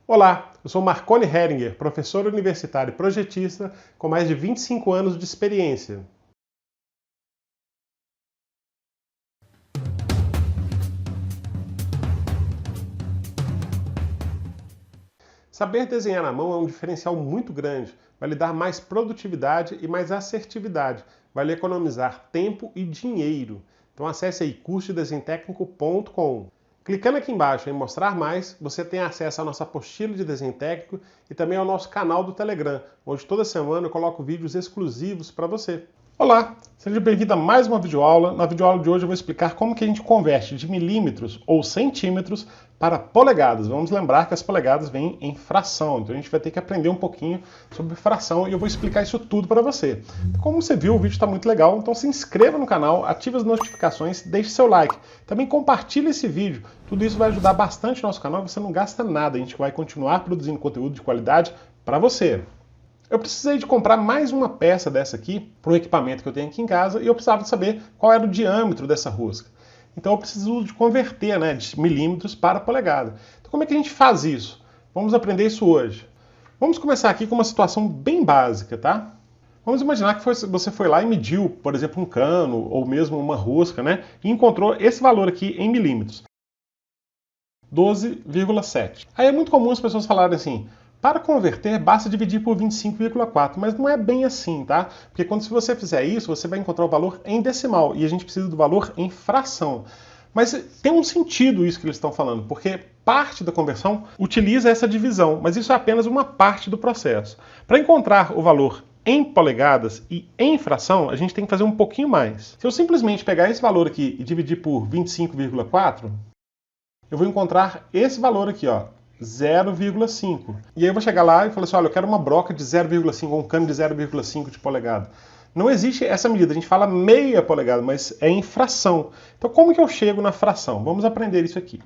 Olá, eu sou Marconi Heringer, professor universitário e projetista com mais de 25 anos de experiência. Saber desenhar na mão é um diferencial muito grande, vai lhe dar mais produtividade e mais assertividade, vai lhe economizar tempo e dinheiro. Então acesse aí cursodesenhotecnico.com. Clicando aqui embaixo em mostrar mais, você tem acesso à nossa apostila de desenho técnico e também ao nosso canal do Telegram, onde toda semana eu coloco vídeos exclusivos para você. Olá, seja bem-vindo a mais uma videoaula. Na videoaula de hoje eu vou explicar como que a gente converte de milímetros ou centímetros para polegadas. Vamos lembrar que as polegadas vêm em fração, então a gente vai ter que aprender um pouquinho sobre fração e eu vou explicar isso tudo para você. Como você viu, o vídeo está muito legal, então se inscreva no canal, ative as notificações, deixe seu like. Também compartilhe esse vídeo, tudo isso vai ajudar bastante o nosso canal e você não gasta nada, a gente vai continuar produzindo conteúdo de qualidade para você. Eu precisei de comprar mais uma peça dessa aqui para o equipamento que eu tenho aqui em casa e eu precisava de saber qual era o diâmetro dessa rosca. Então eu preciso de converter, de milímetros para polegada. Então como é que a gente faz isso? Vamos aprender isso hoje. Vamos começar aqui com uma situação bem básica, tá? Vamos imaginar que você foi lá e mediu, por exemplo, um cano ou mesmo uma rosca, e encontrou esse valor aqui em milímetros. 12,7. Aí é muito comum as pessoas falarem assim: para converter, basta dividir por 25,4, mas não é bem assim, tá? Porque se você fizer isso, você vai encontrar o valor em decimal, e a gente precisa do valor em fração. Mas tem um sentido isso que eles estão falando, porque parte da conversão utiliza essa divisão, mas isso é apenas uma parte do processo. Para encontrar o valor em polegadas e em fração, a gente tem que fazer um pouquinho mais. Se eu simplesmente pegar esse valor aqui e dividir por 25,4, eu vou encontrar esse valor aqui, ó, 0,5. E aí eu vou chegar lá e falar assim, olha, eu quero uma broca de 0,5, ou um cano de 0,5 de polegada. Não existe essa medida, a gente fala meia polegada, mas é em fração. Então como que eu chego na fração? Vamos aprender isso aqui.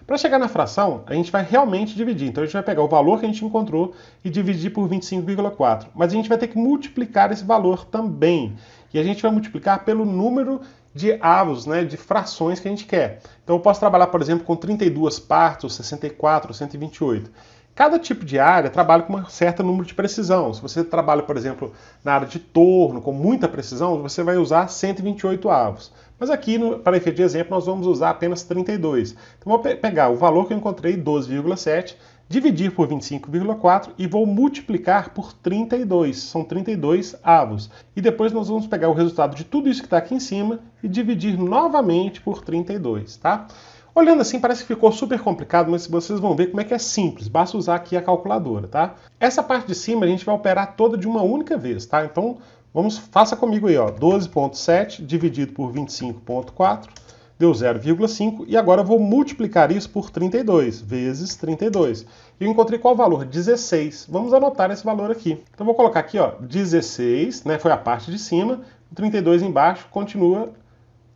Para chegar na fração, a gente vai realmente dividir. Então a gente vai pegar o valor que a gente encontrou e dividir por 25,4. Mas a gente vai ter que multiplicar esse valor também. E a gente vai multiplicar pelo número de avos, de frações que a gente quer. Então eu posso trabalhar, por exemplo, com 32 partes, ou 64, ou 128. Cada tipo de área trabalha com um certo número de precisão. Se você trabalha, por exemplo, na área de torno, com muita precisão, você vai usar 128 avos. Mas aqui, para efeito de exemplo, nós vamos usar apenas 32. Então vou pegar o valor que eu encontrei, 12,7, dividir por 25,4 e vou multiplicar por 32. São 32 avos. E depois nós vamos pegar o resultado de tudo isso que está aqui em cima e dividir novamente por 32, tá? Olhando assim parece que ficou super complicado, mas vocês vão ver como é que é simples. Basta usar aqui a calculadora, tá? Essa parte de cima a gente vai operar toda de uma única vez, tá? Então faça comigo aí, ó. 12,7 dividido por 25,4 deu 0,5 e agora eu vou multiplicar isso por 32 vezes 32. E eu encontrei qual valor? 16. Vamos anotar esse valor aqui. Então vou colocar aqui, ó, 16, foi a parte de cima, o 32 embaixo continua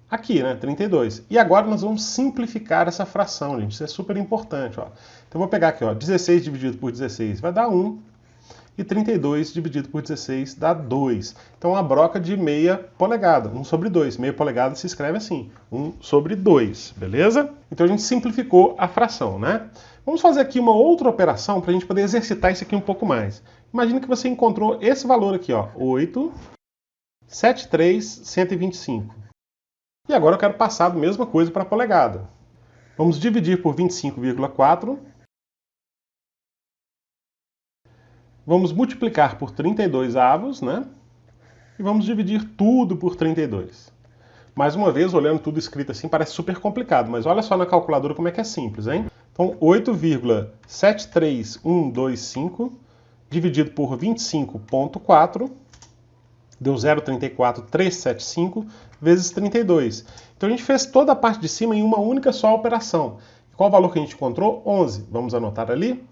aqui, 32. E agora nós vamos simplificar essa fração, gente. Isso é super importante, ó. Então eu vou pegar aqui, ó, 16 dividido por 16 vai dar 1. E 32 dividido por 16 dá 2. Então uma broca de meia polegada, 1 sobre 2. Meia polegada se escreve assim, 1 sobre 2, beleza? Então a gente simplificou a fração, Vamos fazer aqui uma outra operação para a gente poder exercitar isso aqui um pouco mais. Imagina que você encontrou esse valor aqui, ó, 8,73,125. E agora eu quero passar a mesma coisa para a polegada. Vamos dividir por 25,4. Vamos multiplicar por 32 avos, E vamos dividir tudo por 32. Mais uma vez, olhando tudo escrito assim, parece super complicado, mas olha só na calculadora como é que é simples, hein? Então, 8,73125 dividido por 25,4 deu 0,34375 vezes 32. Então a gente fez toda a parte de cima em uma única só operação. Qual o valor que a gente encontrou? 11. Vamos anotar ali.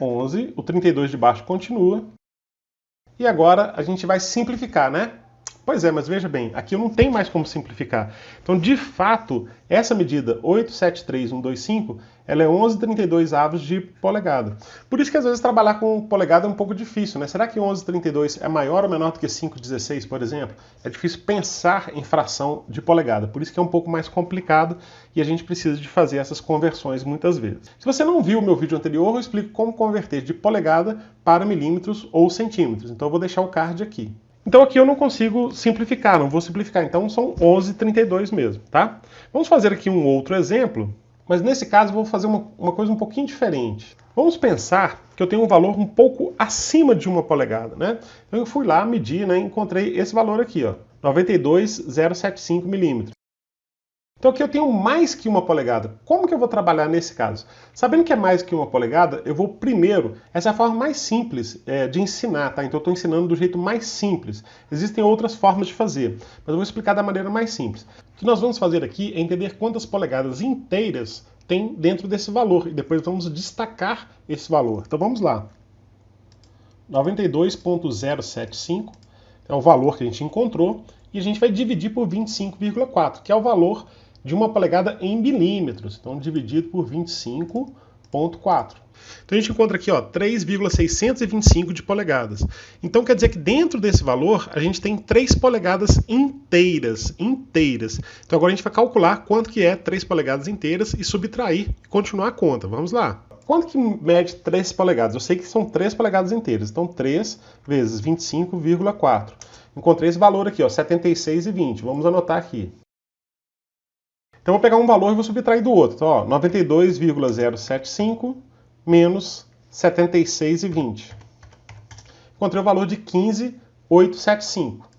11, o 32 de baixo continua. E agora a gente vai simplificar, Pois é, mas veja bem, aqui eu não tenho mais como simplificar. Então, de fato, essa medida 873125, ela é 11,32 avos de polegada. Por isso que às vezes trabalhar com polegada é um pouco difícil, né? Será que 11,32 é maior ou menor do que 5,16, por exemplo? É difícil pensar em fração de polegada, por isso que é um pouco mais complicado e a gente precisa de fazer essas conversões muitas vezes. Se você não viu o meu vídeo anterior, eu explico como converter de polegada para milímetros ou centímetros. Então eu vou deixar o card aqui. Então aqui eu não consigo simplificar, não vou simplificar, então são 11,32 mesmo, tá? Vamos fazer aqui um outro exemplo, mas nesse caso eu vou fazer uma coisa um pouquinho diferente. Vamos pensar que eu tenho um valor um pouco acima de 1 polegada, né? Então eu fui lá, medi, né, e encontrei esse valor aqui, ó, 92,075 milímetros. Então aqui eu tenho mais que 1 polegada. Como que eu vou trabalhar nesse caso? Sabendo que é mais que 1 polegada, eu vou primeiro, essa é a forma mais simples de ensinar, tá? Então eu estou ensinando do jeito mais simples. Existem outras formas de fazer, mas eu vou explicar da maneira mais simples. O que nós vamos fazer aqui é entender quantas polegadas inteiras tem dentro desse valor, e depois vamos destacar esse valor. Então vamos lá. 92,075 é o valor que a gente encontrou, e a gente vai dividir por 25,4, que é o valor de 1 polegada em milímetros. Então, dividido por 25,4. Então, a gente encontra aqui, ó, 3,625 de polegadas. Então, quer dizer que dentro desse valor, a gente tem 3 polegadas inteiras. Então, agora a gente vai calcular quanto que é 3 polegadas inteiras e subtrair e continuar a conta. Vamos lá. Quanto que mede 3 polegadas? Eu sei que são 3 polegadas inteiras. Então, 3 vezes 25,4. Encontrei esse valor aqui, ó, 76,20. Vamos anotar aqui. Então, eu vou pegar um valor e vou subtrair do outro. Então, ó, 92,075 menos 76,20. Encontrei o valor de 15,875.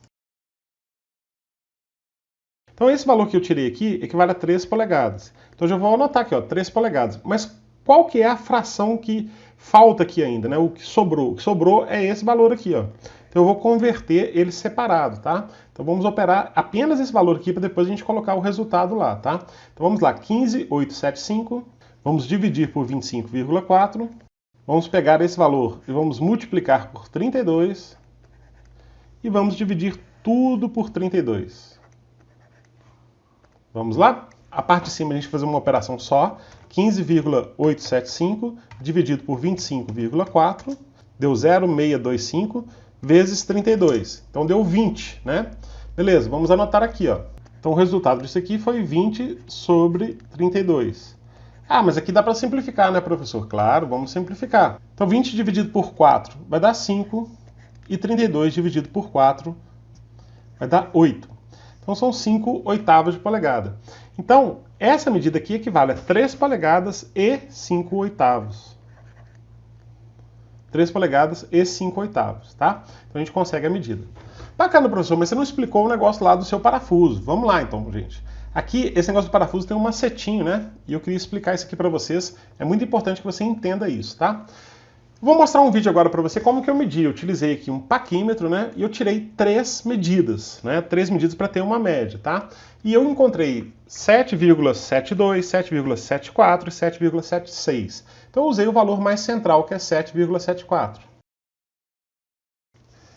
Então, esse valor que eu tirei aqui equivale a 3 polegadas. Então, eu já vou anotar aqui, ó, 3 polegadas. Mas qual que é a fração que falta aqui ainda, né? O que sobrou? O que sobrou é esse valor aqui, ó. Então, eu vou converter ele separado, tá? Então, vamos operar apenas esse valor aqui para depois a gente colocar o resultado lá, tá? Então, vamos lá, 15,875, vamos dividir por 25,4, vamos pegar esse valor e vamos multiplicar por 32 e vamos dividir tudo por 32. Vamos lá? A parte de cima a gente vai fazer uma operação só, 15,875 dividido por 25,4, deu 0,625, vezes 32. Então deu 20, né? Beleza, vamos anotar aqui, ó. Então o resultado disso aqui foi 20 sobre 32. Ah, mas aqui dá para simplificar, né, professor? Claro, vamos simplificar. Então 20 dividido por 4 vai dar 5 e 32 dividido por 4 vai dar 8. Então são 5 oitavos de polegada. Então, essa medida aqui equivale a 3 polegadas e 5 oitavos. 3 polegadas e 5 oitavos, tá? Então a gente consegue a medida. Bacana, professor, mas você não explicou o negócio lá do seu parafuso. Vamos lá então, gente. Aqui, esse negócio do parafuso tem um macetinho, né? E eu queria explicar isso aqui para vocês. É muito importante que você entenda isso, tá? Vou mostrar um vídeo agora para você como que eu medi. Eu utilizei aqui um paquímetro, né? E eu tirei 3 medidas, né? 3 medidas para ter uma média, tá? E eu encontrei 7,72, 7,74 e 7,76. Então eu usei o valor mais central, que é 7,74.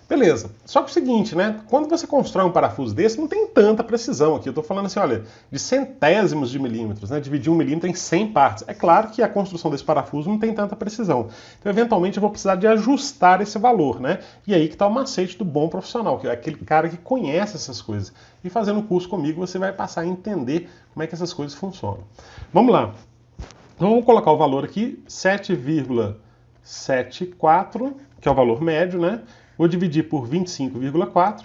Beleza. Só que é o seguinte, né? Quando você constrói um parafuso desse, não tem tanta precisão aqui. Eu estou falando assim, olha, de centésimos de milímetros, né? Dividir 1 milímetro em 100 partes. É claro que a construção desse parafuso não tem tanta precisão. Então, eventualmente, eu vou precisar de ajustar esse valor, né? E aí que está o macete do bom profissional, que é aquele cara que conhece essas coisas. E fazendo o curso comigo, você vai passar a entender como é que essas coisas funcionam. Vamos lá. Então, vamos colocar o valor aqui, 7,74, que é o valor médio, né? Vou dividir por 25,4. Vou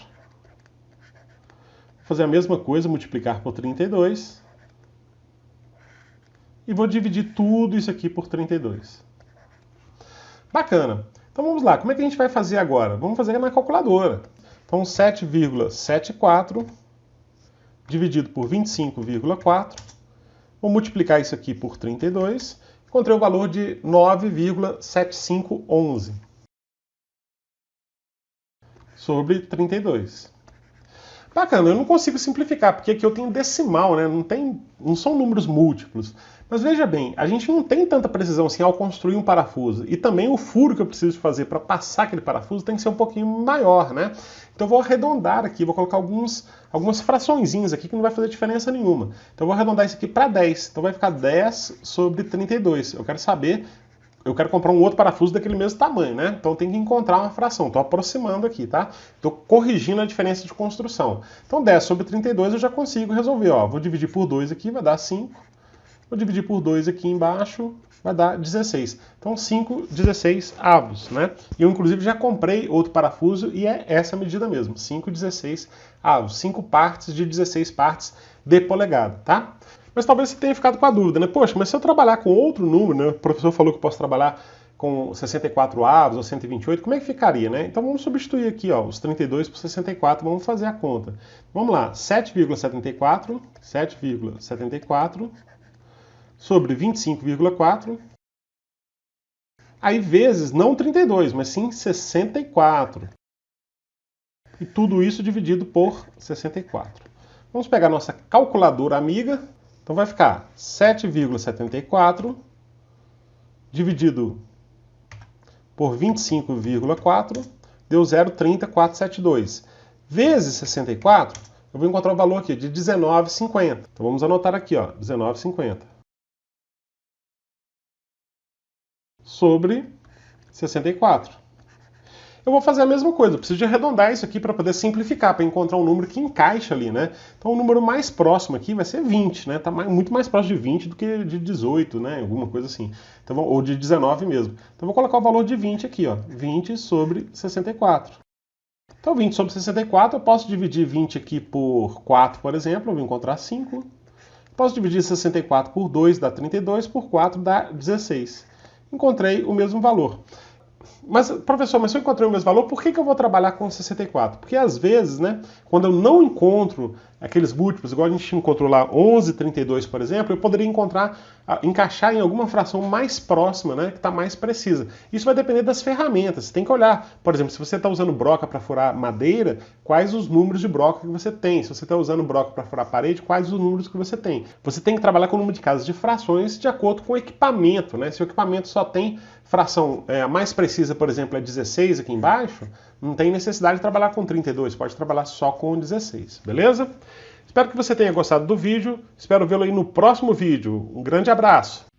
fazer a mesma coisa, multiplicar por 32. E vou dividir tudo isso aqui por 32. Bacana. Então vamos lá, como é que a gente vai fazer agora? Vamos fazer na calculadora. Então 7,74 dividido por 25,4. Vou multiplicar isso aqui por 32. Encontrei o valor de 9,7511. Sobre 32. Bacana, eu não consigo simplificar, porque aqui eu tenho decimal, né? Não são números múltiplos. Mas veja bem, a gente não tem tanta precisão assim ao construir um parafuso. E também o furo que eu preciso fazer para passar aquele parafuso tem que ser um pouquinho maior, né? Então eu vou arredondar aqui, vou colocar algumas fraçõezinhas aqui que não vai fazer diferença nenhuma. Então eu vou arredondar isso aqui para 10. Então vai ficar 10 sobre 32. Eu quero comprar um outro parafuso daquele mesmo tamanho, né? Então tem que encontrar uma fração. Estou aproximando aqui, tá? Estou corrigindo a diferença de construção. Então 10 sobre 32 eu já consigo resolver. Ó. Vou dividir por 2 aqui, vai dar 5. Vou dividir por 2 aqui embaixo, vai dar 16. Então 5/16, né? E eu inclusive já comprei outro parafuso e é essa medida mesmo. 5/16. 5 partes de 16 partes de polegada, tá? Mas talvez você tenha ficado com a dúvida, né? Poxa, mas se eu trabalhar com outro número, né? O professor falou que eu posso trabalhar com 64 avos ou 128, como é que ficaria, né? Então vamos substituir aqui, ó, os 32 por 64, vamos fazer a conta. Vamos lá, 7,74 sobre 25,4, aí vezes não 32, mas sim 64. E tudo isso dividido por 64. Vamos pegar nossa calculadora amiga. Então vai ficar 7,74 dividido por 25,4 deu 0,30472. Vezes 64, eu vou encontrar o valor aqui de 19,50. Então vamos anotar aqui, ó, 19,50 sobre 64. Eu vou fazer a mesma coisa, eu preciso de arredondar isso aqui para poder simplificar, para encontrar um número que encaixa ali, né? Então o número mais próximo aqui vai ser 20, né? Tá muito mais próximo de 20 do que de 18, né? Alguma coisa assim. Então, ou de 19 mesmo. Então eu vou colocar o valor de 20 aqui, ó. 20 sobre 64. Então 20 sobre 64, eu posso dividir 20 aqui por 4, por exemplo, eu vou encontrar 5. Posso dividir 64 por 2, dá 32, por 4 dá 16. Encontrei o mesmo valor. Mas, professor, mas se eu encontrei o mesmo valor, por que eu vou trabalhar com 64? Porque às vezes, né, quando eu não encontro aqueles múltiplos, igual a gente encontrou lá 11,32, por exemplo, eu poderia encaixar em alguma fração mais próxima, né, que está mais precisa. Isso vai depender das ferramentas. Você tem que olhar, por exemplo, se você está usando broca para furar madeira, quais os números de broca que você tem. Se você está usando broca para furar parede, quais os números que você tem. Você tem que trabalhar com o número de casas de frações de acordo com o equipamento, né? Se o equipamento só tem fração mais precisa, por exemplo, é 16 aqui embaixo, não tem necessidade de trabalhar com 32, pode trabalhar só com 16, beleza? Espero que você tenha gostado do vídeo, espero vê-lo aí no próximo vídeo. Um grande abraço!